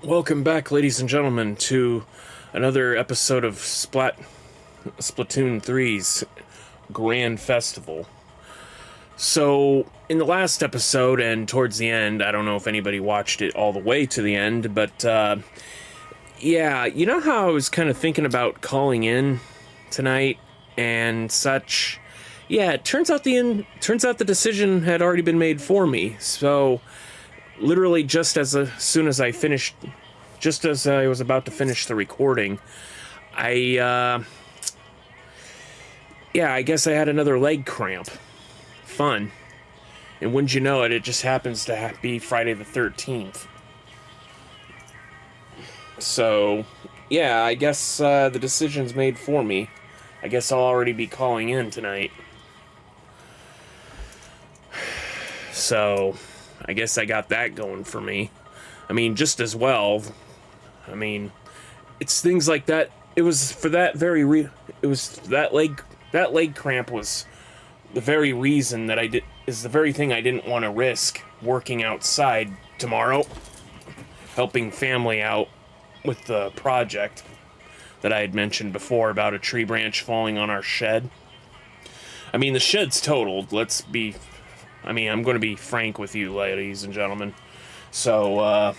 Welcome back, ladies and gentlemen, to another episode of Splatoon 3's Grand Festival. So, in the last episode and towards the end, I don't know if anybody watched it all the way to the end, but yeah, you know how I was kind of thinking about calling in tonight and such? Yeah, it turns out the decision had already been made for me. So, literally just as soon as I finished, just as I was about to finish the recording, I guess I had another leg cramp. Fun. And wouldn't you know it, it just happens to be Friday the 13th. So, yeah, I guess the decision's made for me. I guess I'll already be calling in tonight. So, I guess I got that going for me. I mean, just as well. I mean, it's things like that. It was for that very it was that leg cramp was the very reason that is the very thing I didn't want to risk working outside tomorrow, helping family out with the project that I had mentioned before about a tree branch falling on our shed. I mean, the shed's totaled. I'm going to be frank with you, ladies and gentlemen. So,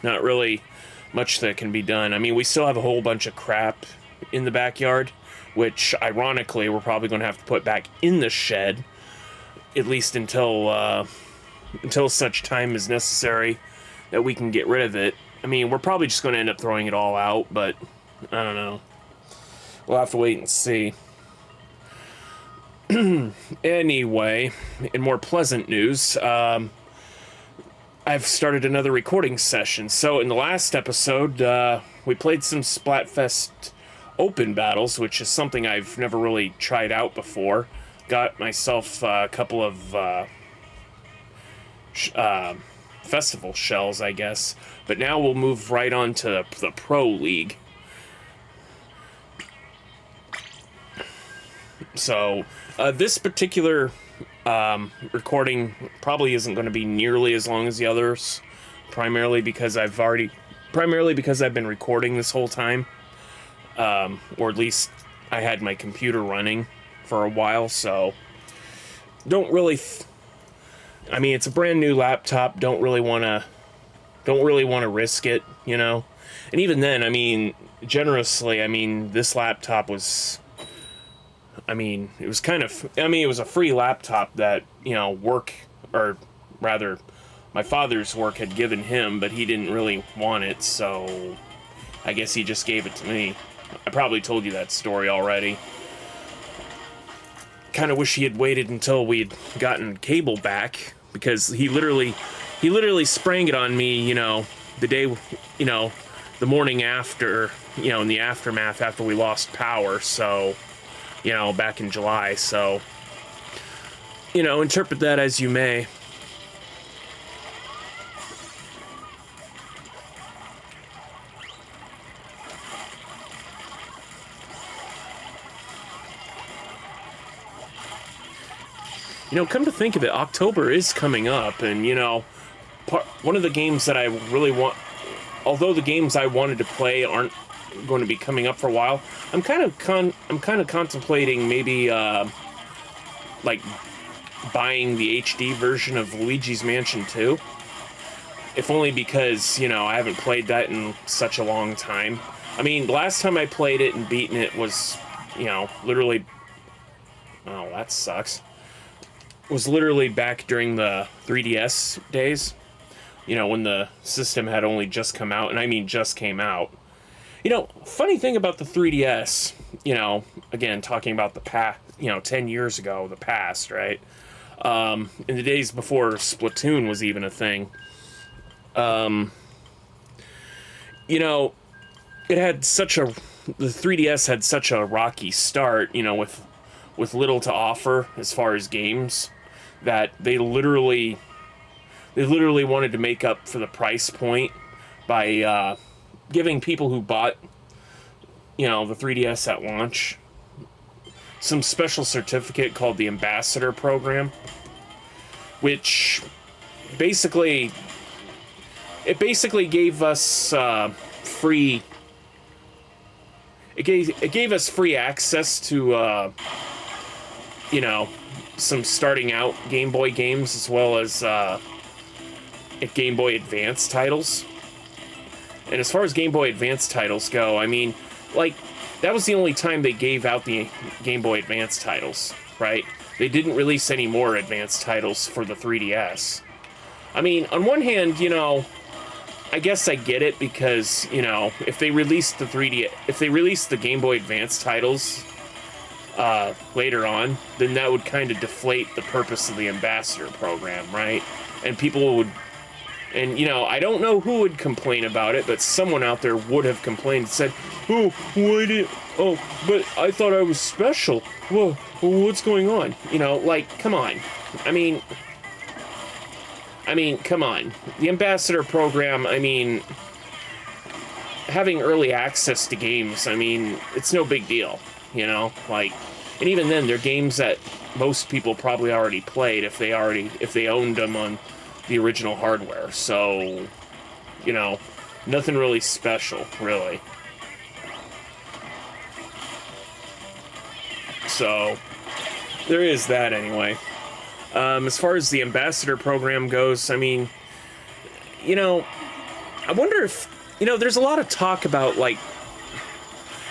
not really much that can be done. I mean, we still have a whole bunch of crap in the backyard, which, ironically, we're probably going to have to put back in the shed, at least until such time is necessary that we can get rid of it. I mean, we're probably just going to end up throwing it all out, but I don't know. We'll have to wait and see. Anyway, in more pleasant news, I've started another recording session. So in the last episode, we played some Splatfest open battles, which is something I've never really tried out before. Got myself a couple of festival shells, I guess. But now we'll move right on to the Pro League. So, this particular recording probably isn't going to be nearly as long as the others, primarily because I've been recording this whole time, or at least I had my computer running for a while, so don't really, I mean, it's a brand new laptop, don't really want to risk it, you know, and even then, I mean, generously, I mean, this laptop was, I mean, it was a free laptop that, you know, my father's work had given him, but he didn't really want it, so I guess he just gave it to me. I probably told you that story already. Kind of wish he had waited until we'd gotten cable back, because he literally sprang it on me, you know, the day, you know, the morning after, you know, in the aftermath after we lost power, so, you know, back in July, so, you know, interpret that as you may. You know, come to think of it, October is coming up, and, you know, one of the games that I really want, although the games I wanted to play aren't going to be coming up for a while, I'm kind of contemplating maybe like buying the HD version of Luigi's Mansion 2, if only because, you know, I haven't played that in such a long time. I mean, the last time I played it and beaten it was, you know, literally, oh, that sucks, was literally back during the 3DS days, you know, when the system had only just come out, and I mean just came out. You know, funny thing about the 3DS, you know, again, talking about the past, you know, 10 years ago, the past, right? In the days before Splatoon was even a thing, you know, the 3DS had such a rocky start, you know, with little to offer as far as games, that they literally wanted to make up for the price point by, giving people who bought, you know, the 3DS at launch some special certificate called the Ambassador Program, which basically it basically gave us free. It gave us free access to you know, some starting out Game Boy games as well as Game Boy Advance titles. And as far as Game Boy Advance titles go, I mean, like, that was the only time they gave out the Game Boy Advance titles, right? They didn't release any more advanced titles for the 3DS. I mean, on one hand, you know, I guess I get it because, you know, if they released the Game Boy Advance titles later on, then that would kind of deflate the purpose of the Ambassador program, right? And people would, and, you know, I don't know who would complain about it, but someone out there would have complained and said, oh, but I thought I was special. Whoa, what's going on? You know, like, come on. I mean, come on. The Ambassador program, I mean, having early access to games, I mean, it's no big deal, you know? Like, and even then, they're games that most people probably already played if they owned them on the original hardware. So, you know, nothing really special, really. So, there is that anyway. As far as the Ambassador program goes, I mean, you know, I wonder if, you know, there's a lot of talk about, like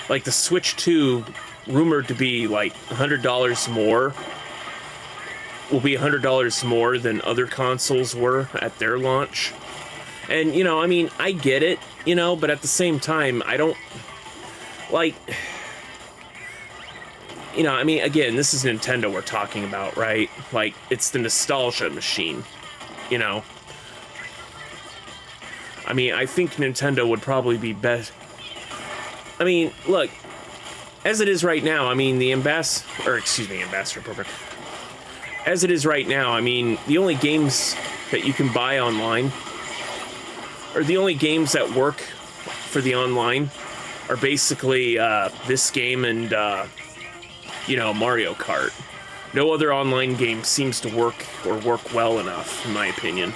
the Switch 2 rumored to be, like, $100 more, will be $100 more than other consoles were at their launch. And, you know, I mean, I get it, you know, but at the same time, I don't, like, you know, I mean, again, this is Nintendo we're talking about, right? Like, it's the nostalgia machine, you know? I mean, I think Nintendo would probably be best. I mean, look, as it is right now, I mean, the Ambassador program. As it is right now, I mean, the only games that you can buy online, or the only games that work for the online, are basically this game and, you know, Mario Kart. No other online game seems to work well enough, in my opinion.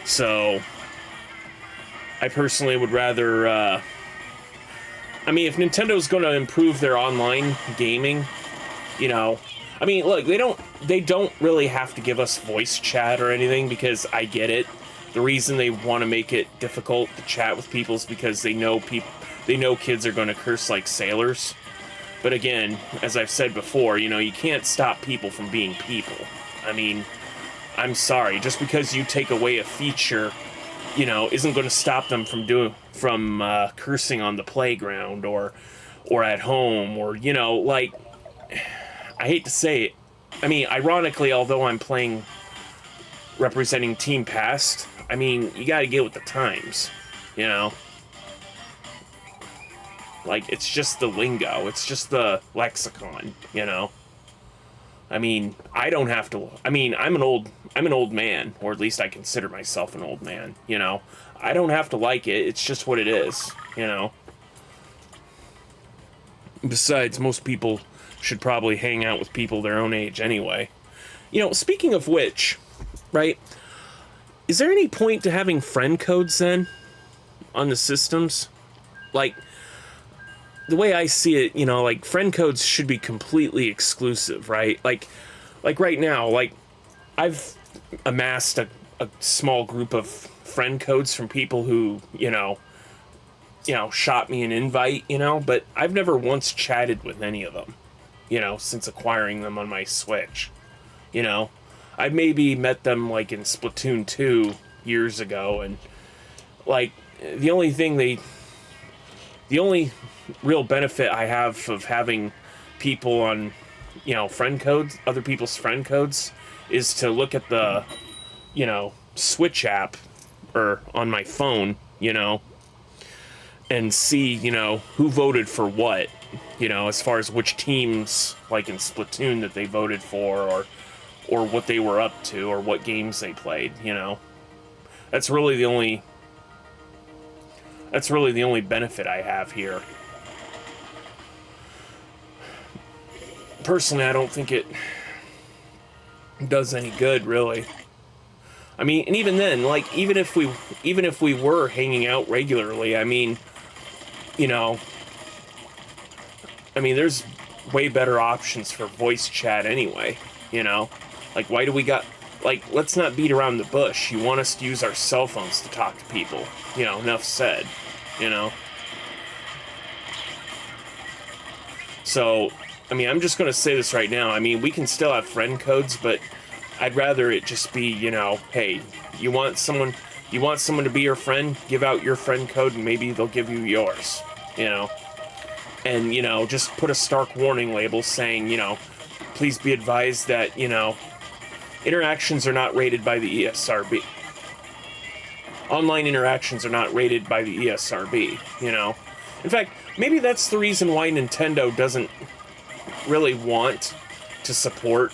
So, I personally would rather, I mean, if Nintendo's going to improve their online gaming, you know, I mean, look, they don't really have to give us voice chat or anything, because I get it. The reason they want to make it difficult to chat with people is because they know kids are going to curse like sailors. But again, as I've said before, you know, you can't stop people from being people. I mean, I'm sorry, just because you take away a feature, you know, isn't going to stop them from cursing on the playground or at home, or, you know, like, I hate to say it. I mean, ironically, although I'm playing representing Team Past, I mean, you gotta get with the times, you know? Like, it's just the lingo, it's just the lexicon, you know? I mean, I don't have to, I mean, I'm an old man, or at least I consider myself an old man, you know? I don't have to like it, it's just what it is, you know? Besides, most people should probably hang out with people their own age anyway. You know, speaking of which, right, is there any point to having friend codes then on the systems? Like, the way I see it, you know, like, friend codes should be completely exclusive, right? Like right now, like, I've amassed a small group of friend codes from people who, you know, shot me an invite, you know, but I've never once chatted with any of them, you know, since acquiring them on my Switch, you know. I maybe met them, like, in Splatoon 2 years ago, and, like, the only real benefit I have of having people on, you know, friend codes, other people's friend codes, is to look at the, you know, Switch app, or on my phone, you know, and see, you know, who voted for what, you know, as far as which teams, like in Splatoon, that they voted for, or what they were up to, or what games they played, you know. That's really the only benefit I have here. personally, I don't think it does any good, really. I mean, and even then, like, even if we were hanging out regularly, I mean, you know, I mean, there's way better options for voice chat anyway, you know? Like, why do we got... Like, let's not beat around the bush. You want us to use our cell phones to talk to people. You know, enough said, you know? So, I mean, I'm just going to say this right now. I mean, we can still have friend codes, but I'd rather it just be, you know, hey, you want someone to be your friend, give out your friend code and maybe they'll give you yours, you know? And, you know, just put a stark warning label saying, you know, please be advised that, you know, interactions are not rated by the ESRB. Online interactions are not rated by the ESRB, you know? In fact, maybe that's the reason why Nintendo doesn't really want to support,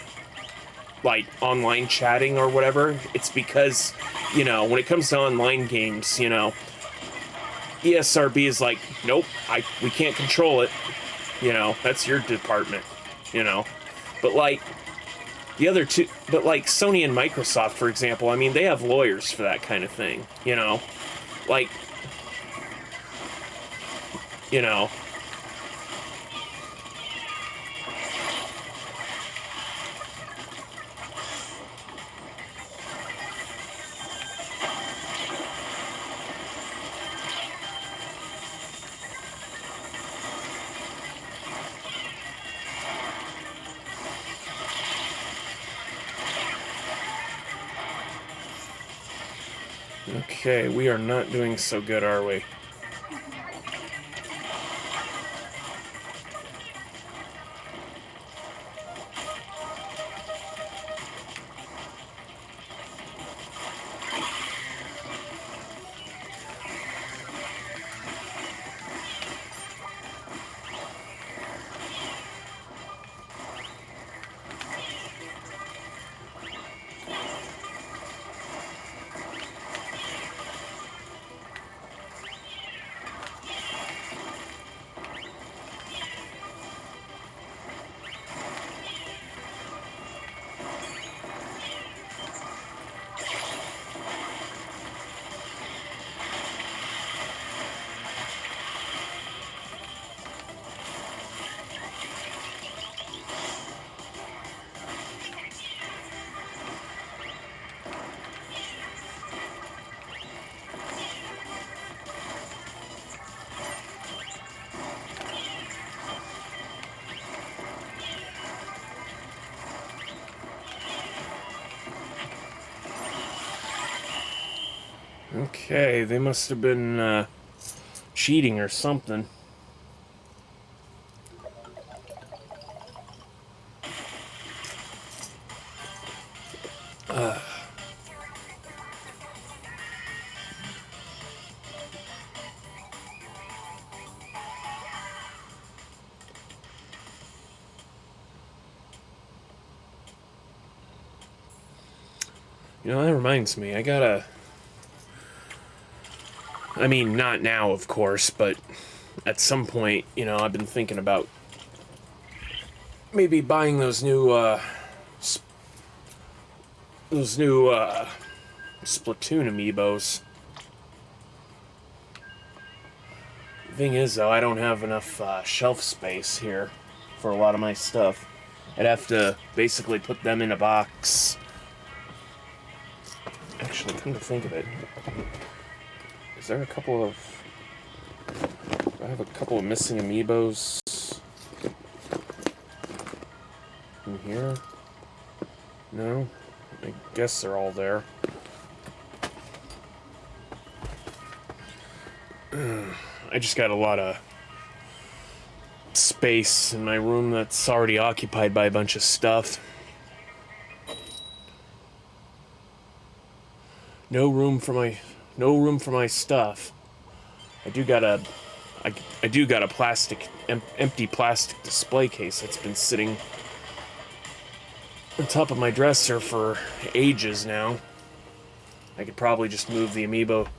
like, online chatting or whatever. It's because, you know, when it comes to online games, you know, ESRB is like, nope, we can't control it. You know, that's your department, you know? But, like, the other two, but, like, Sony and Microsoft, for example, I mean, they have lawyers for that kind of thing, you know? Like, you know... Okay, we are not doing so good, are we? Okay, they must have been cheating or something. You know, that reminds me, I mean, not now, of course, but at some point, you know, I've been thinking about maybe buying those new Splatoon amiibos. The thing is, though, I don't have enough shelf space here for a lot of my stuff. I'd have to basically put them in a box. Actually, come to think of it, is there a couple of... Do I have a couple of missing amiibos in here? No? I guess they're all there. I just got a lot of space in my room that's already occupied by a bunch of stuff. No room for my stuff. I do got a empty plastic display case that's been sitting on top of my dresser for ages now. I could probably just move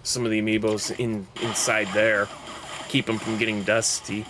some of the amiibos inside there, keep them from getting dusty.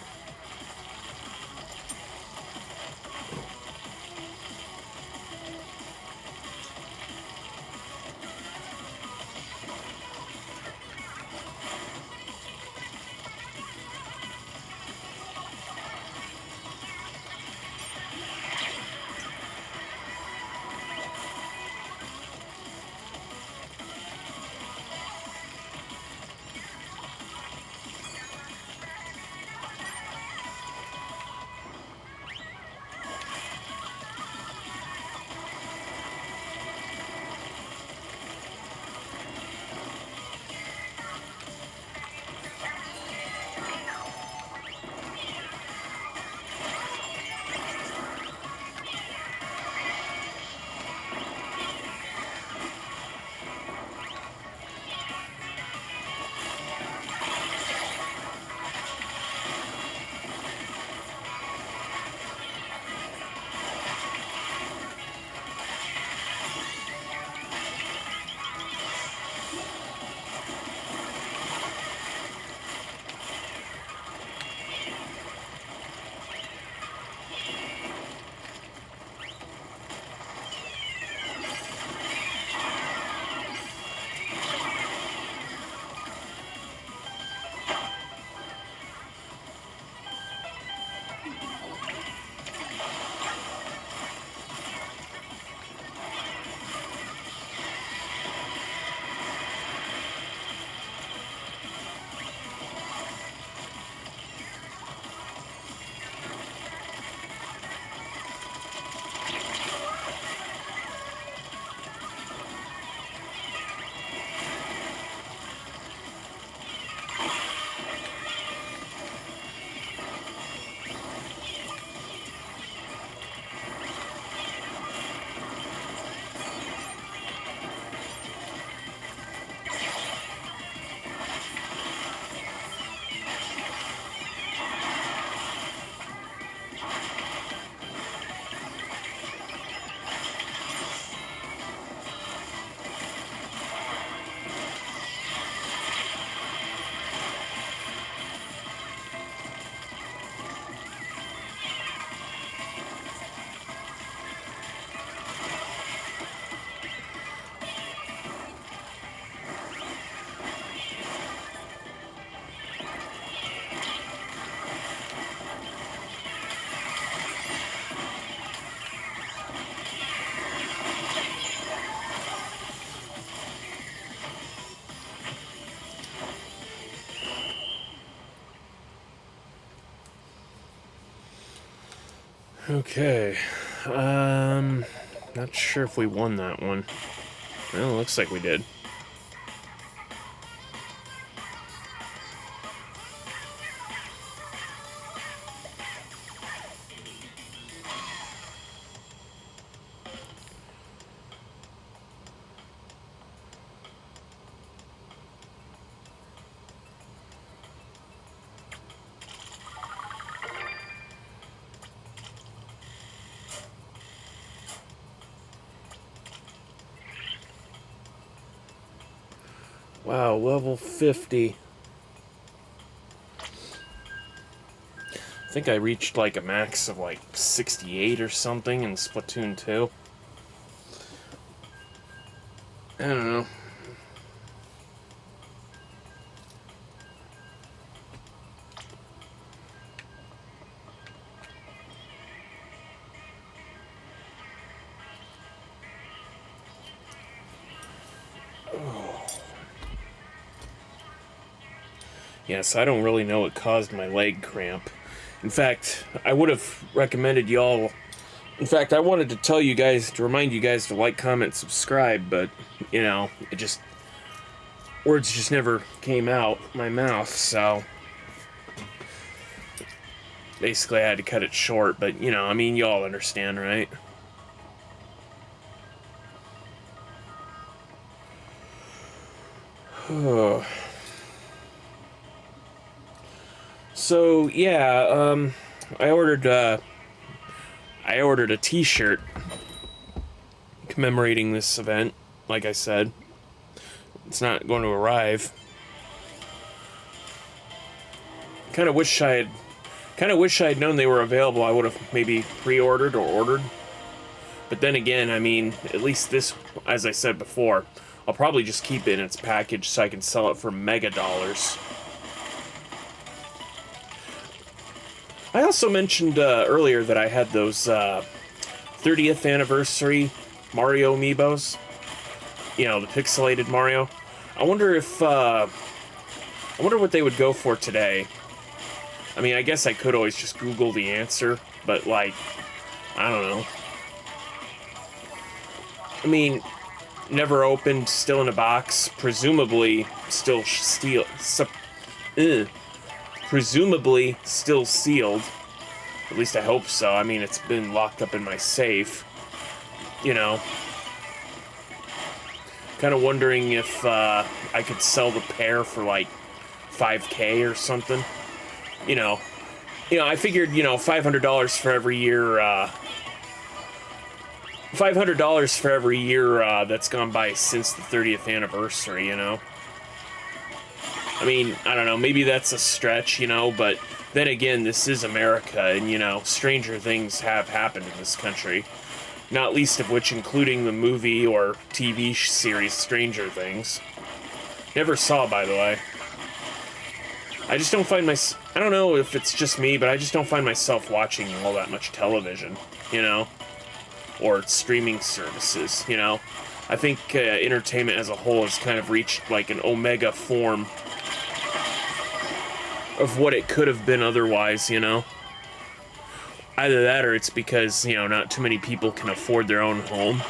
Okay. Not sure if we won that one. Well, looks like we did. Wow, level 50. I think I reached like a max of like 68 or something in Splatoon 2. I don't know. Yes, I don't really know what caused my leg cramp. In fact, I would have recommended y'all. In fact, I wanted to tell you guys, to remind you guys to like, comment, subscribe, but, you know, it just. Words just never came out my mouth, so. Basically, I had to cut it short, but, you know, I mean, y'all understand, right? So, yeah, I ordered a t-shirt commemorating this event, like I said. It's not going to arrive. Kind of wish I had known they were available. I would have maybe pre-ordered or ordered. But then again, I mean, at least this, as I said before, I'll probably just keep it in its package so I can sell it for mega dollars. I also mentioned earlier that I had those 30th anniversary Mario amiibos. You know, the pixelated Mario. I wonder if, I wonder what they would go for today. I mean, I guess I could always just Google the answer, but, like, I don't know. I mean, never opened, still in a box, presumably still presumably still sealed. At least I hope so. I mean, it's been locked up in my safe. You know. Kind of wondering if I could sell the pair for like $5K or something. You know, I figured, you know, $500 for every year. $500 for every year that's gone by since the 30th anniversary. You know. I mean, I don't know. Maybe that's a stretch, you know, but then again, this is America, and you know, stranger things have happened in this country. Not least of which including the movie or TV series Stranger Things. Never saw, by the way. I just don't find I don't know if it's just me, but I just don't find myself watching all that much television, you know? Or streaming services, you know? I think entertainment as a whole has kind of reached like an omega form of what it could have been otherwise, you know? Either that or it's because, you know, not too many people can afford their own home.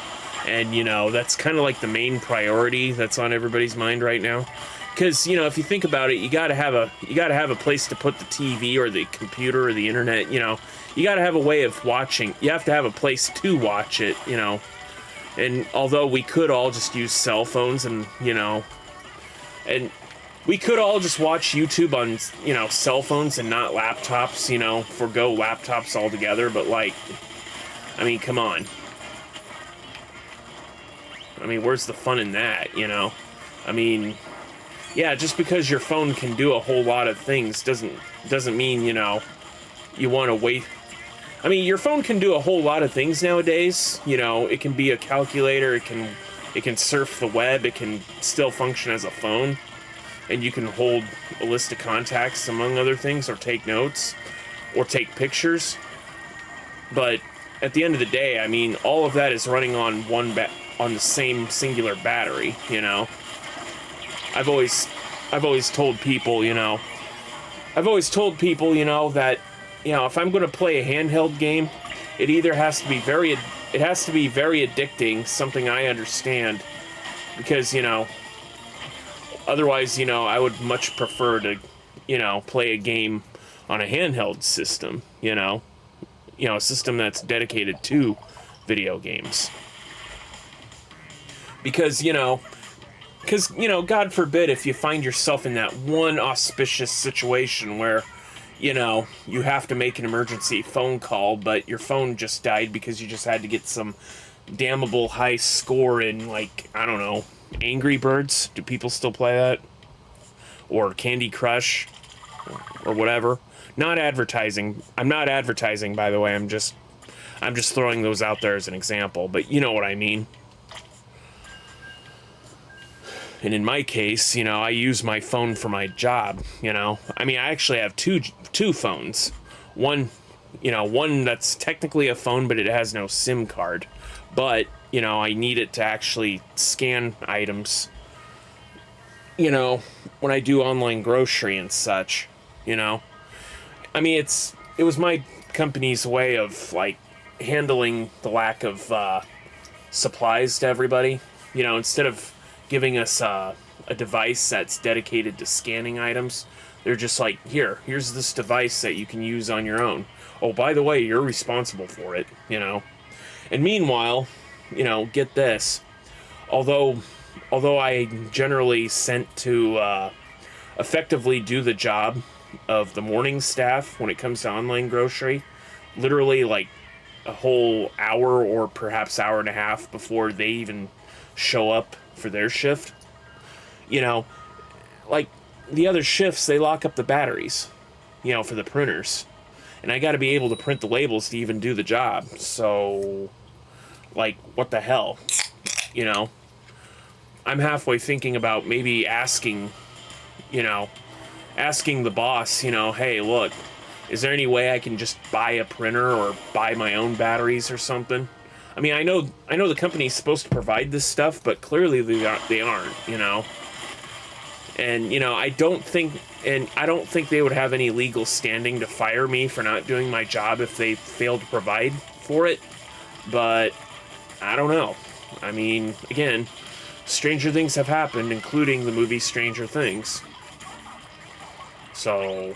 And, you know, that's kind of like the main priority that's on everybody's mind right now. Because, you know, if you think about it, you gotta have a place to put the TV or the computer or the internet, you know. You gotta have a way of watching. You have to have a place to watch it, you know. And although we could all just use cell phones and, you know, and we could all just watch YouTube on, you know, cell phones and not laptops, you know, forgo laptops altogether, but, like, I mean, come on. I mean, where's the fun in that, you know? I mean, yeah, just because your phone can do a whole lot of things doesn't mean, you know, you want to wait. I mean, your phone can do a whole lot of things nowadays, you know, it can be a calculator, it can surf the web, it can still function as a phone. And you can hold a list of contacts, among other things, or take notes, or take pictures. But at the end of the day, I mean, all of that is running on on the same singular battery. You know, I've always told people, you know, that, you know, if I'm going to play a handheld game, it either has to be very addicting, something I understand, because, you know, otherwise, you know, I would much prefer to, you know, play a game on a handheld system, you know, a system that's dedicated to video games. Because, you know, God forbid if you find yourself in that one auspicious situation where, you know, you have to make an emergency phone call, but your phone just died because you just had to get some damnable high score in, like, I don't know, Angry Birds. Do people still play that? Or Candy Crush? Or whatever. Not advertising. I'm not advertising, by the way. I'm just throwing those out there as an example, but you know what I mean. And in my case, you know, I use my phone for my job, you know. I mean, I actually have two phones. One, you know, one that's technically a phone, but it has no SIM card. But, you know, I need it to actually scan items, you know, when I do online grocery and such, you know. I mean, it was my company's way of, like, handling the lack of supplies to everybody. You know, instead of giving us a device that's dedicated to scanning items, they're just like, here's this device that you can use on your own. Oh, by the way, you're responsible for it, you know. And meanwhile, you know, get this. Although I generally sent to effectively do the job of the morning staff when it comes to online grocery, literally like a whole hour or perhaps hour and a half before they even show up for their shift. You know, like the other shifts, they lock up the batteries, you know, for the printers. And I got to be able to print the labels to even do the job. So, like, what the hell? You know, I'm halfway thinking about maybe asking the boss, you know, hey, look, is there any way I can just buy a printer or buy my own batteries or something? I mean, I know the company's supposed to provide this stuff, but clearly they aren't, you know. And, you know, I don't think they would have any legal standing to fire me for not doing my job if they failed to provide for it. But I don't know. I mean, again, stranger things have happened, including the movie Stranger Things. So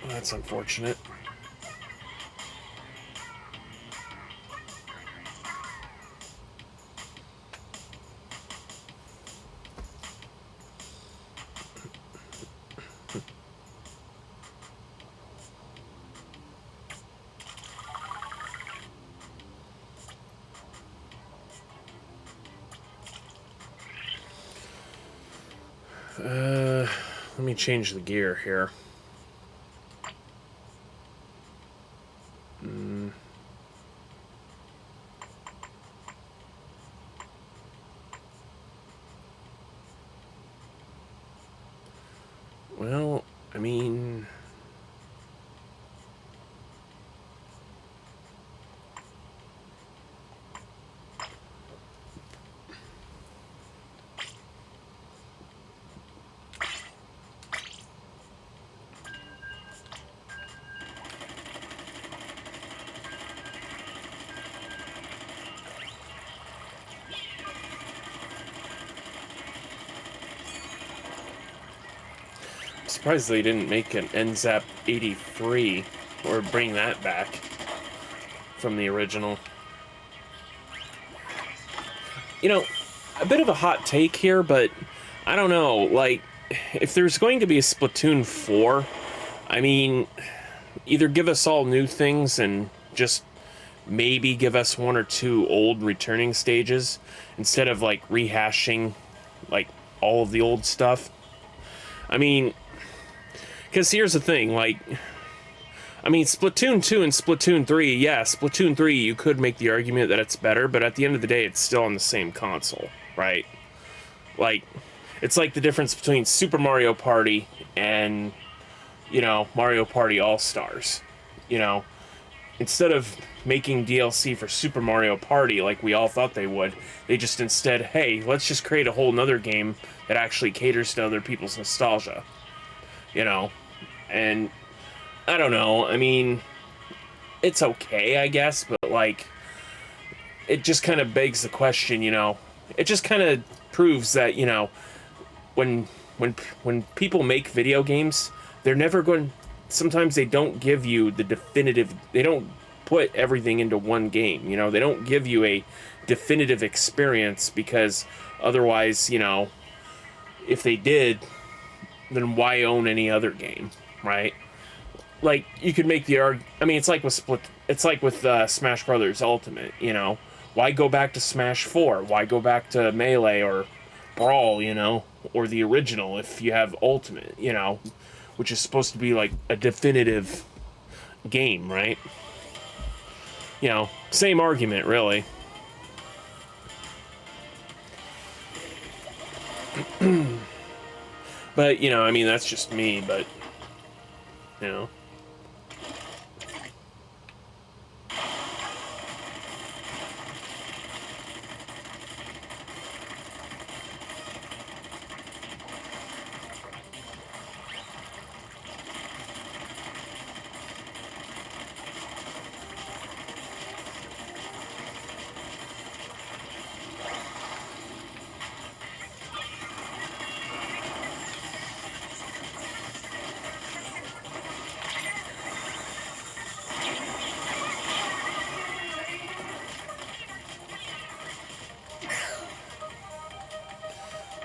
That's unfortunate. Let me change the gear here. Well, I mean... surprised they didn't make an NZAP 83 or bring that back from the original. You know, a bit of a hot take here, but I don't know, like, if there's going to be a Splatoon 4, I mean, either give us all new things and just maybe give us one or two old returning stages instead of, like, rehashing, like, all of the old stuff. I mean, because here's the thing, like, I mean, Splatoon 2 and Splatoon 3, yeah, Splatoon 3, you could make the argument that it's better, but at the end of the day, it's still on the same console, right? Like, it's like the difference between Super Mario Party and, you know, Mario Party All-Stars. You know, instead of making DLC for Super Mario Party like we all thought they would, they just instead, hey, let's just create a whole nother game that actually caters to other people's nostalgia. You know? And I don't know, I mean, it's okay, I guess, but, like, it just kind of begs the question, you know, it just kind of proves that, you know, when people make video games, they're never going, sometimes they don't give you the definitive, they don't put everything into one game, you know, they don't give you a definitive experience, because otherwise, you know, if they did, then why own any other game, right? Like, you could make the argument, I mean, it's like with Smash Brothers Ultimate, you know? Why go back to Smash 4? Why go back to Melee or Brawl, you know? Or the original if you have Ultimate, you know? Which is supposed to be, like, a definitive game, right? You know, same argument, really. But, you know, I mean, that's just me, but, you know.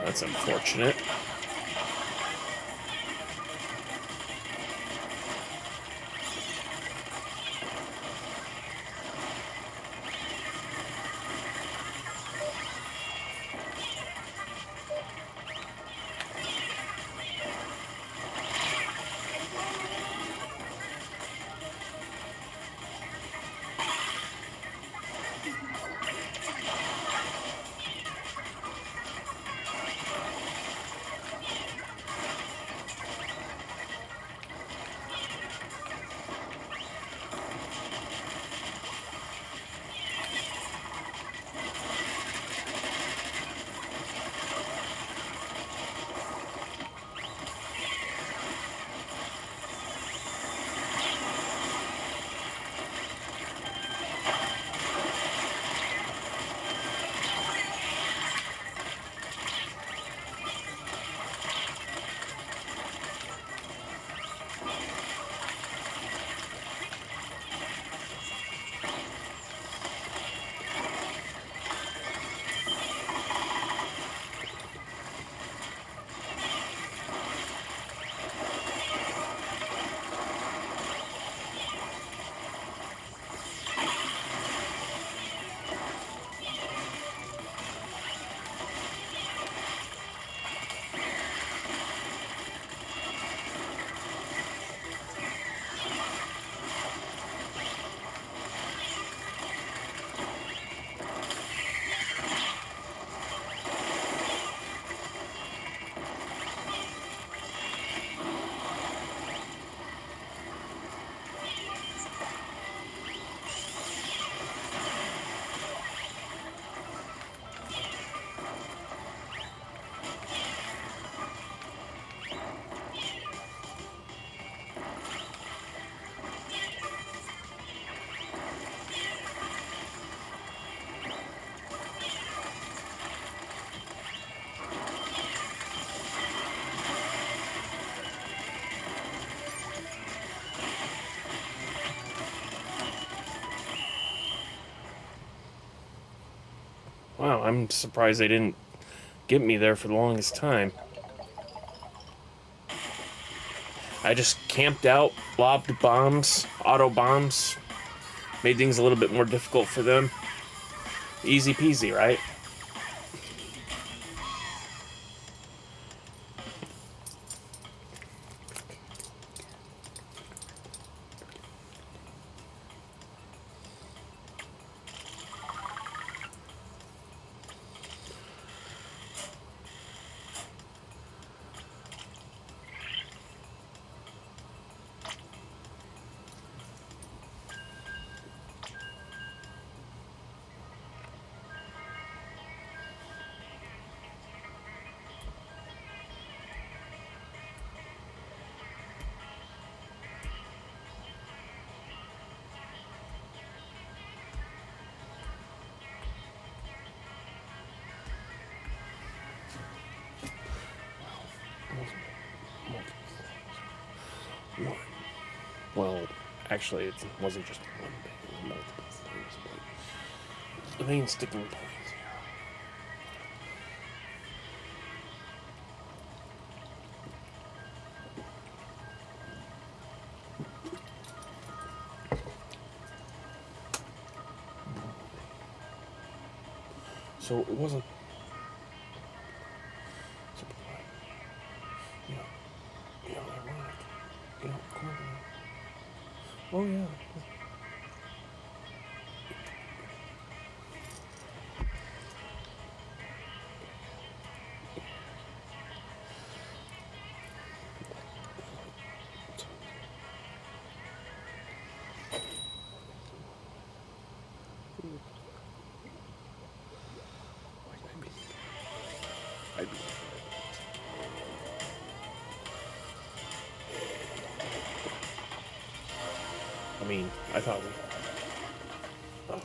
That's unfortunate. Wow, I'm surprised they didn't get me there for the longest time. I just camped out, lobbed bombs, auto bombs, made things a little bit more difficult for them. Easy peasy, right? Well, actually, it wasn't just one thing, it was multiple things, but the main sticking points here. So it wasn't. So, ironic. Oh yeah. I mean, I thought. Oh.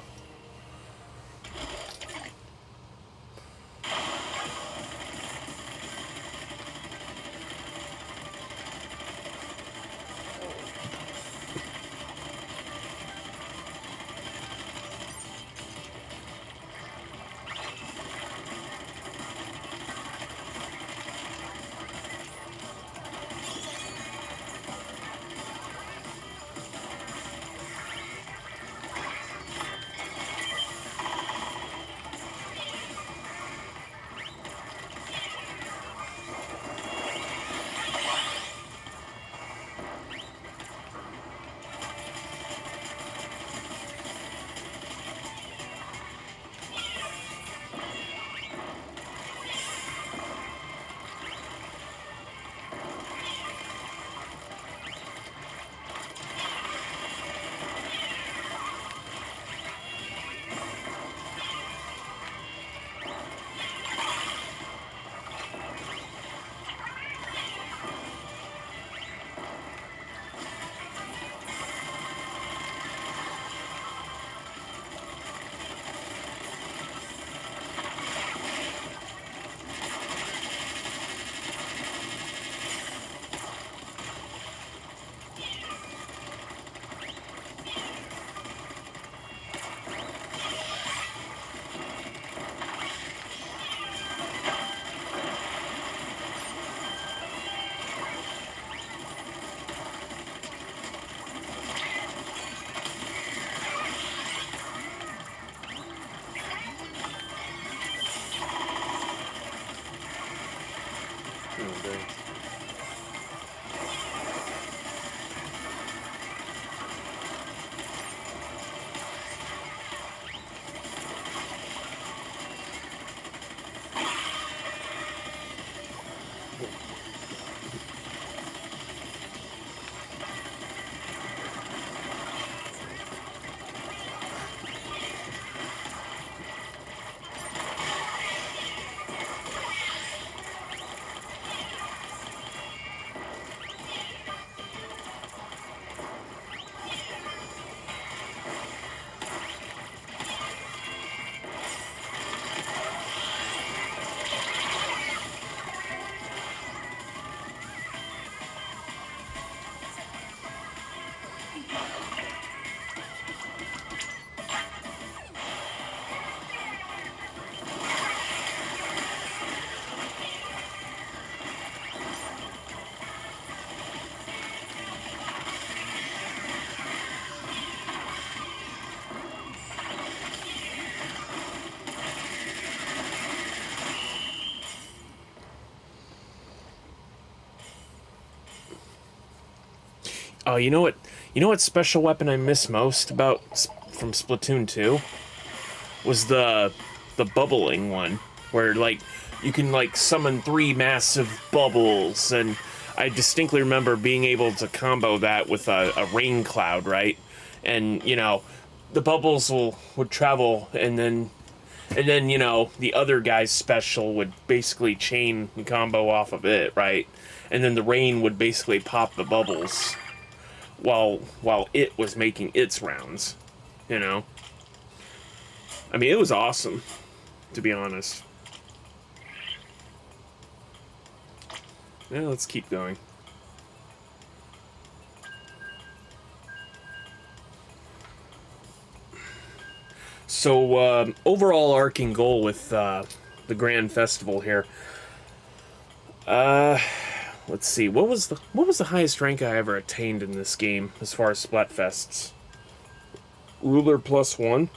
Oh, you know what? You know what special weapon I miss most about from Splatoon 2 was the bubbling one, where like you can like summon 3 massive bubbles, and I distinctly remember being able to combo that with a rain cloud, right? And you know, the bubbles would travel, and then you know the other guy's special would basically chain and combo off of it, right? And then the rain would basically pop the bubbles while it was making its rounds, you know. I mean, it was awesome, to be honest. Yeah, let's keep going. So, overall arcing goal with the Grand Festival here. Let's see. What was the highest rank I ever attained in this game as far as Splatfests? Ruler +1.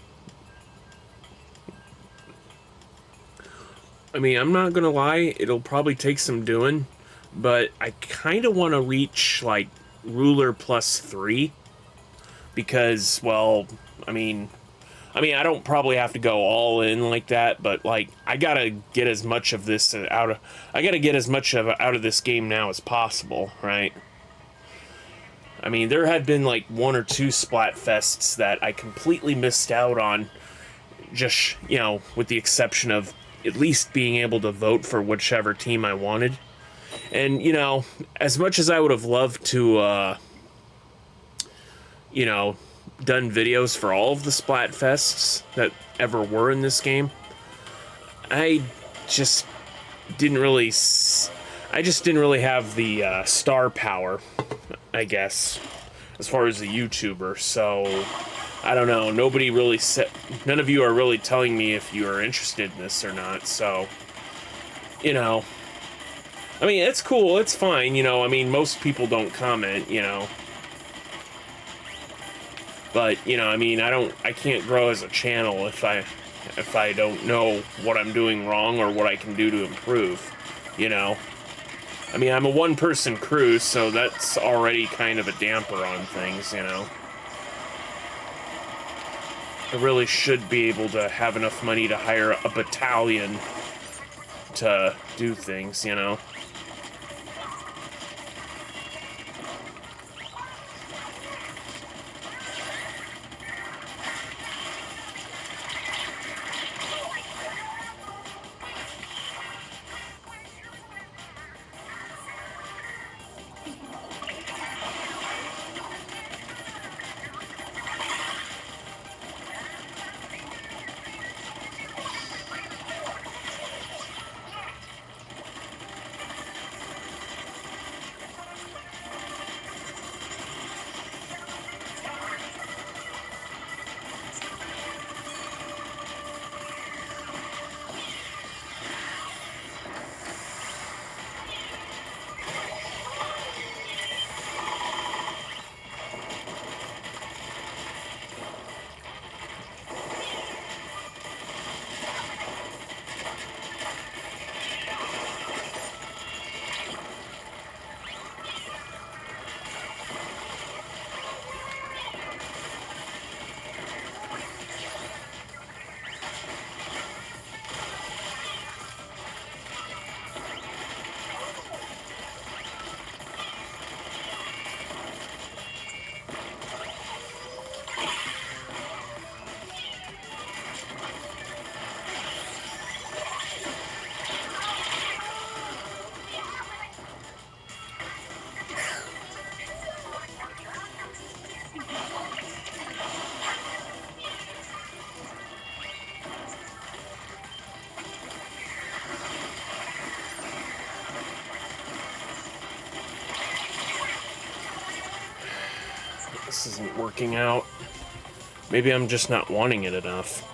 I mean, I'm not gonna lie. It'll probably take some doing, but I kind of want to reach like Ruler +3 because, well, I mean, I don't probably have to go all in like that, but like I gotta get as much of this out of. I gotta get as much of out of this game now as possible, right? I mean, there had been like 1 or 2 Splatfests that I completely missed out on, just, you know, with the exception of at least being able to vote for whichever team I wanted. And, you know, as much as I would have loved to, you know, done videos for all of the Splatfests that ever were in this game, I just didn't really. I just didn't really have the star power, I guess, as far as a YouTuber. So I don't know. Nobody really said. None of you are really telling me if you are interested in this or not. So, you know, I mean, it's cool. It's fine. You know, I mean, most people don't comment. You know. But, you know, I mean, I can't grow as a channel if I don't know what I'm doing wrong or what I can do to improve, you know. I mean, I'm a one-person crew, so that's already kind of a damper on things, you know. I really should be able to have enough money to hire a battalion to do things, you know. This isn't working out. Maybe I'm just not wanting it enough.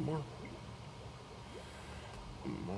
More. More.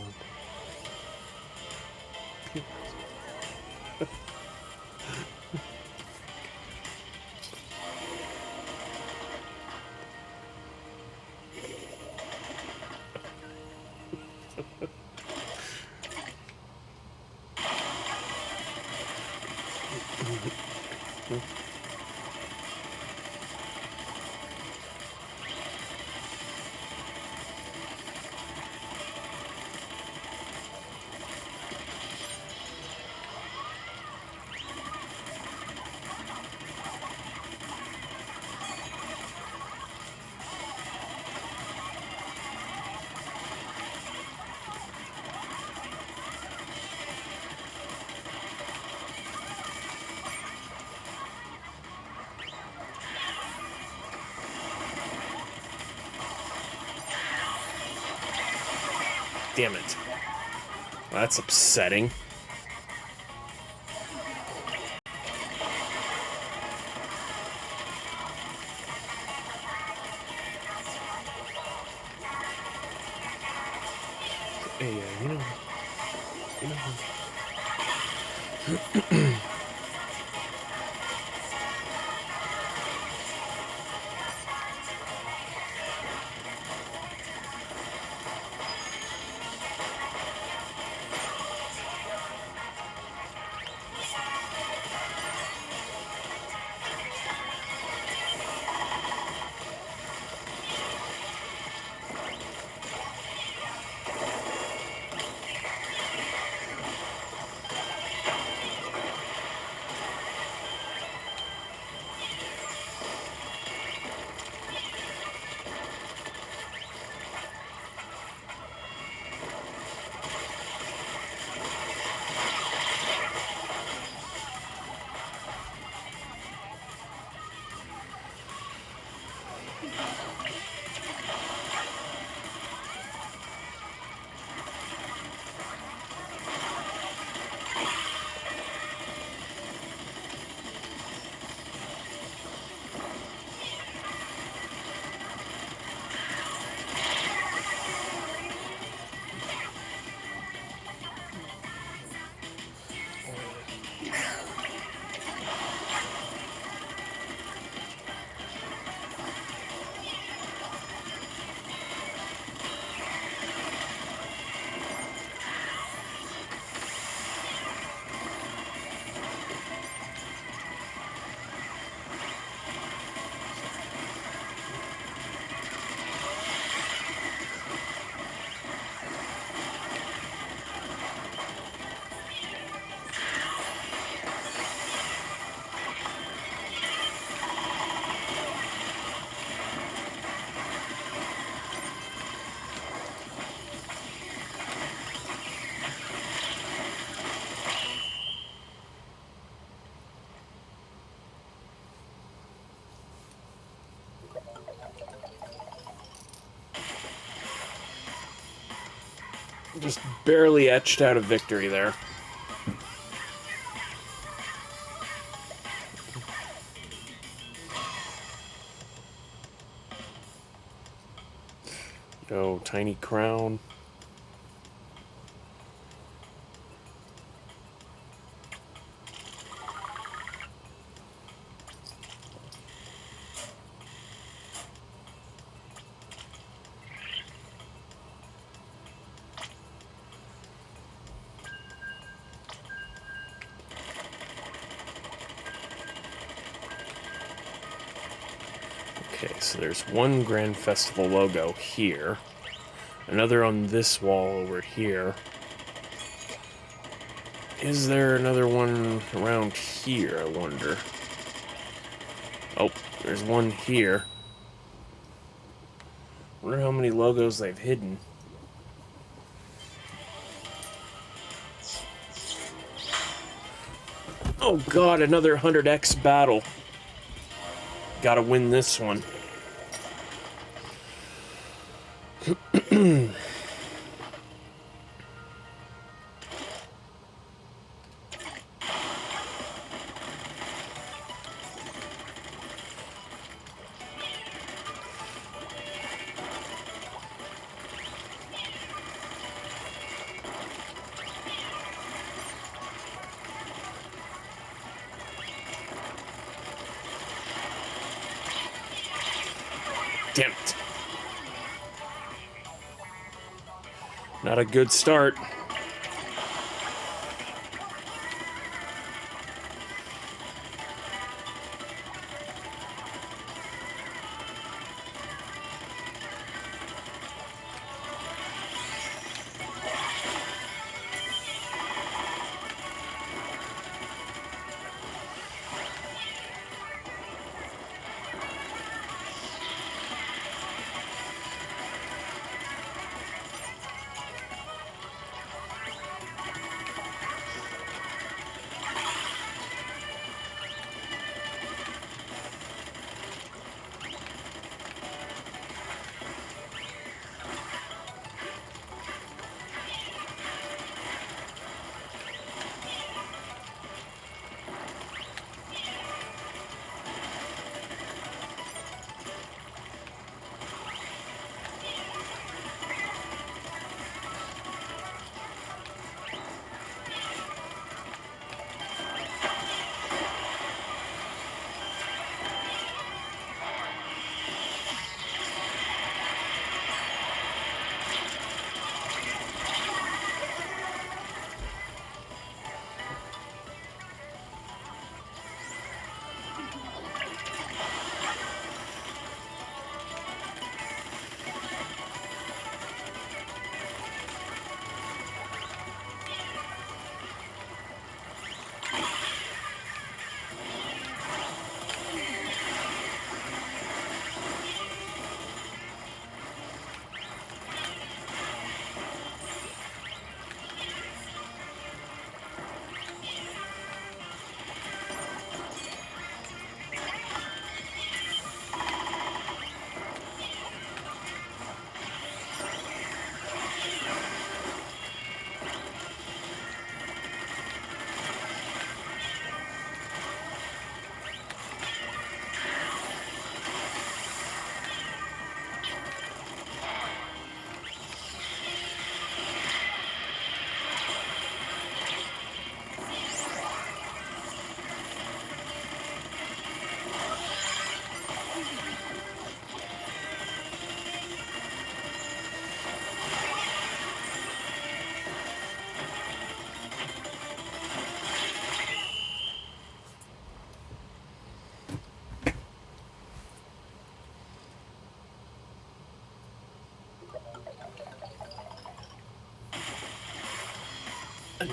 Damn it. Well, that's upsetting. Hey, you know. Just barely etched out a victory there. Oh, tiny crown. Okay, so there's one Grand Festival logo here. Another on this wall over here. Is there another one around here, I wonder? Oh, there's one here. Wonder how many logos they've hidden. Oh god, another 100x battle. Gotta win this one. Damn it. Not a good start.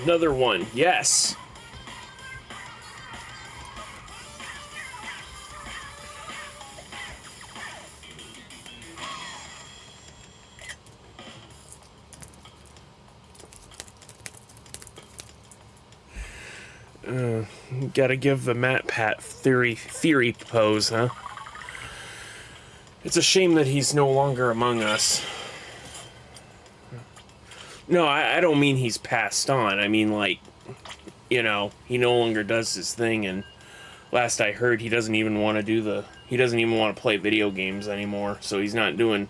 Another one, yes. Gotta give the Matt Pat theory pose, huh? It's a shame that he's no longer among us. No, I don't mean he's passed on. I mean, like, you know, he no longer does his thing, and last I heard, he doesn't even want to play video games anymore. So he's not doing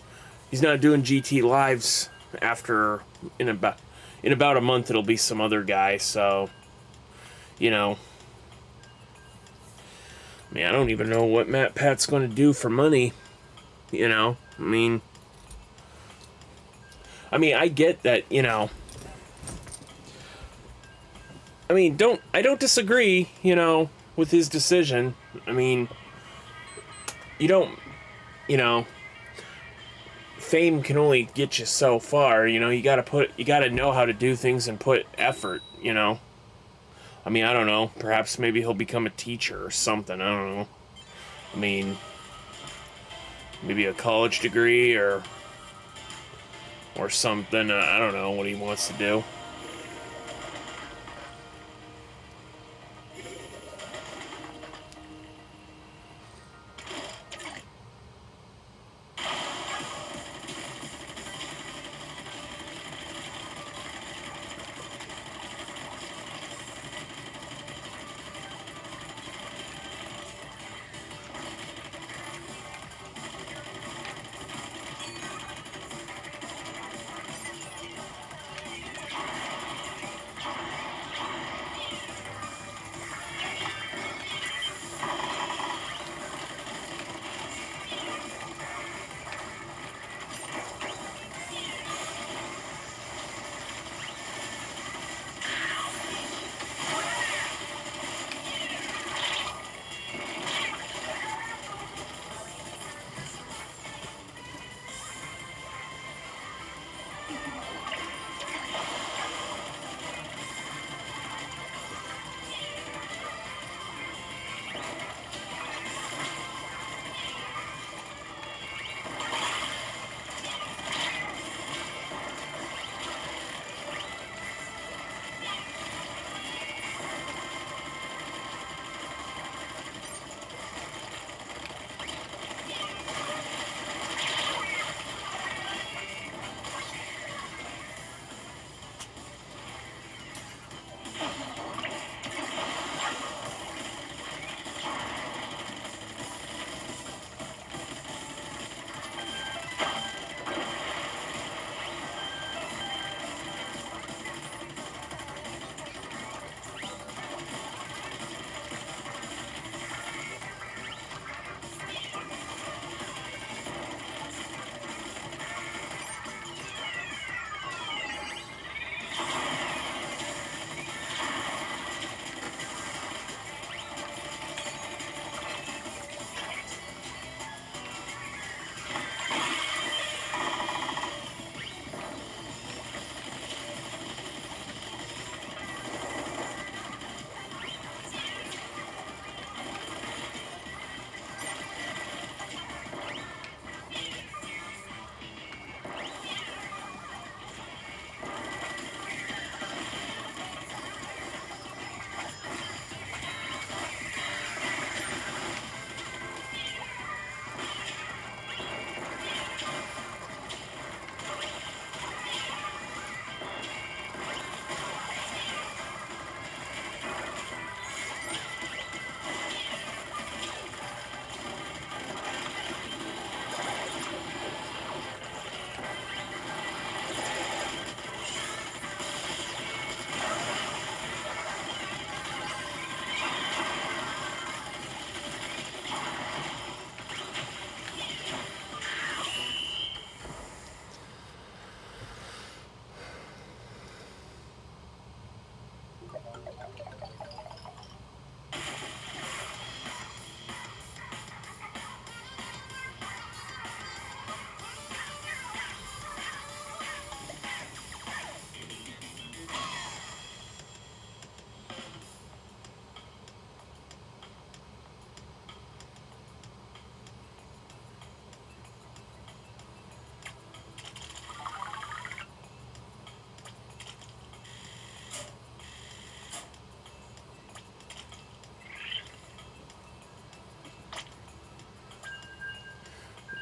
GT lives after in about a month. It'll be some other guy. So, you know, I mean, I don't even know what Matt Pat's going to do for money. You know, I mean, I get that, you know. I mean, I don't disagree, you know, with his decision. I mean, you know, fame can only get you so far, you know. You gotta know how to do things and put effort, you know. I mean, I don't know. Perhaps maybe he'll become a teacher or something. I don't know. I mean, maybe a college degree or something. I don't know what he wants to do.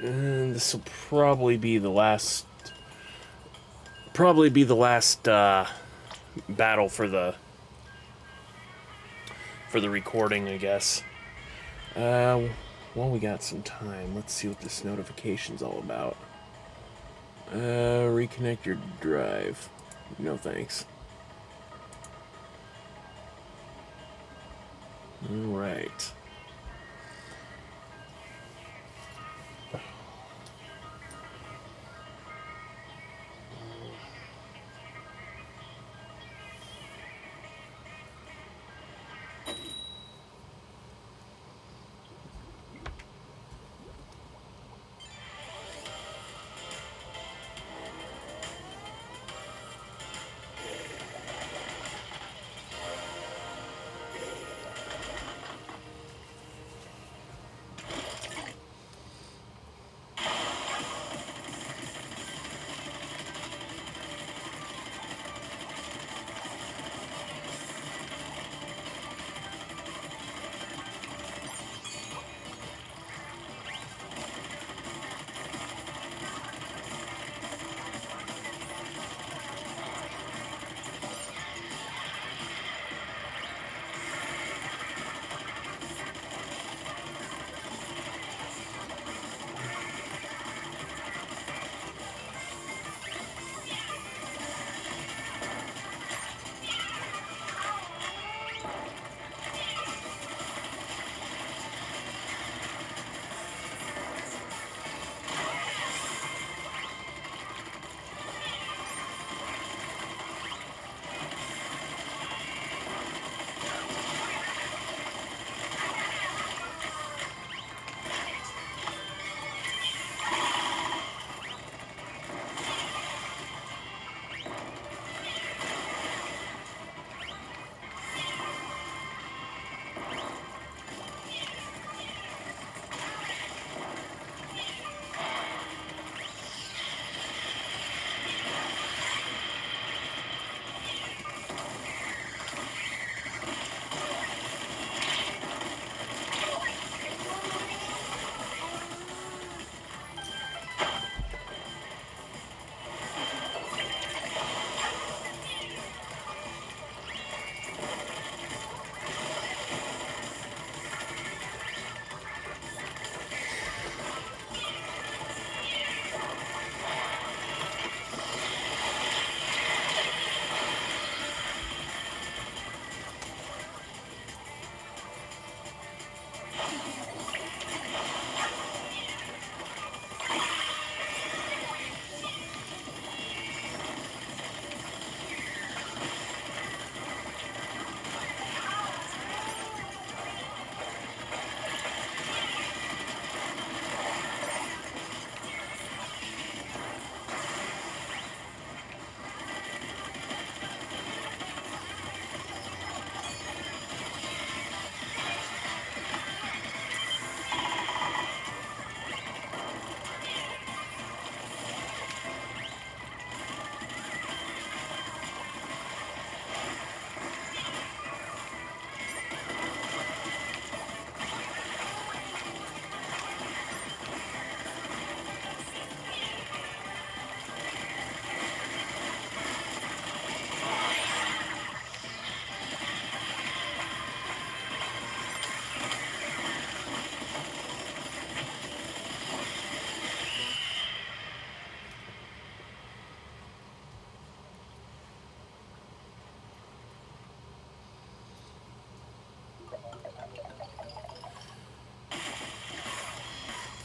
And this will probably be the last. Probably be the last battle for the recording, I guess. Well, we got some time. Let's see what this notification's all about. Reconnect your drive. No thanks. Alright.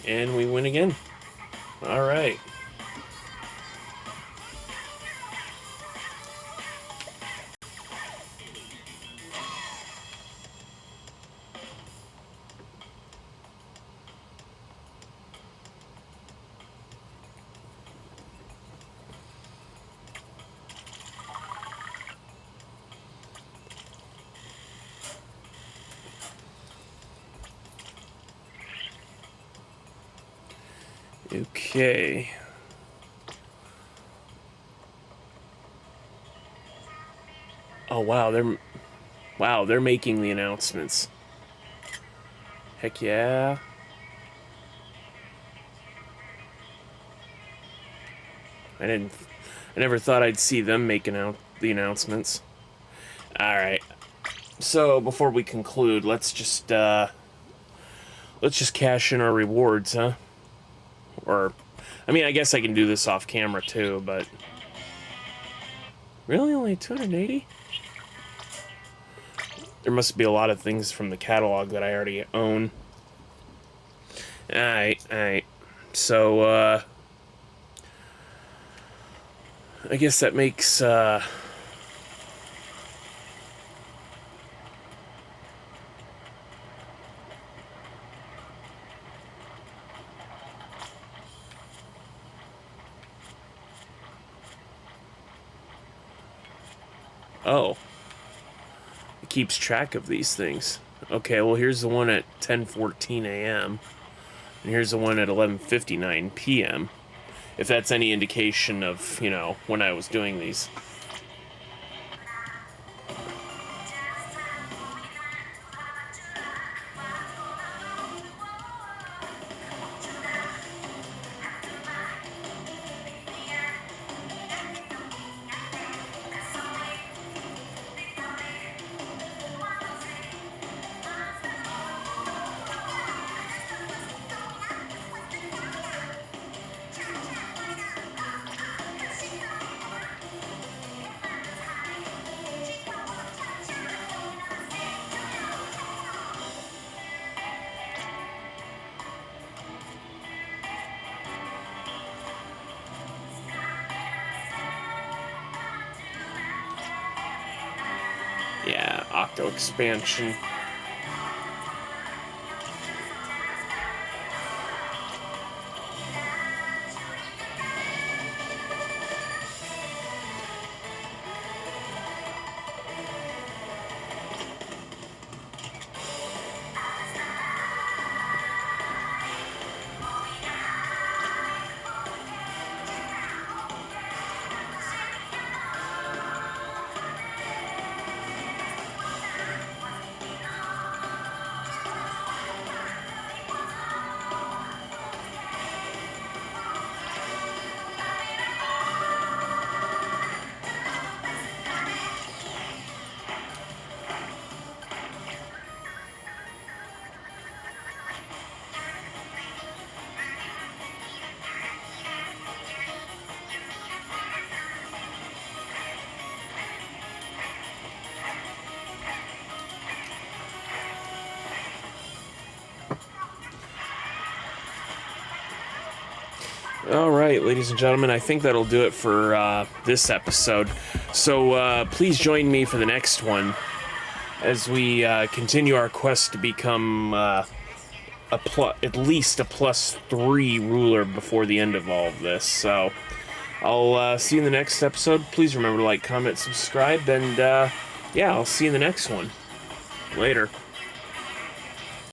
And we win again. All right. Okay. Oh wow, they're making the announcements. Heck yeah. I never thought I'd see them making out the announcements. Alright. So, before we conclude, let's just cash in our rewards, huh? Or, I mean, I guess I can do this off camera too, but... Really? Only 280? There must be a lot of things from the catalog that I already own. Alright. So, I guess that makes, oh. It keeps track of these things. Okay, well, here's the one at 10:14 a.m. And here's the one at 11:59 p.m. If that's any indication of, you know, when I was doing these. Yeah, Octo expansion. Alright, ladies and gentlemen, I think that'll do it for this episode. So please join me for the next one as we continue our quest to become at least a +3 ruler before the end of all of this. So I'll see you in the next episode. Please remember to like, comment, subscribe, and yeah, I'll see you in the next one. Later.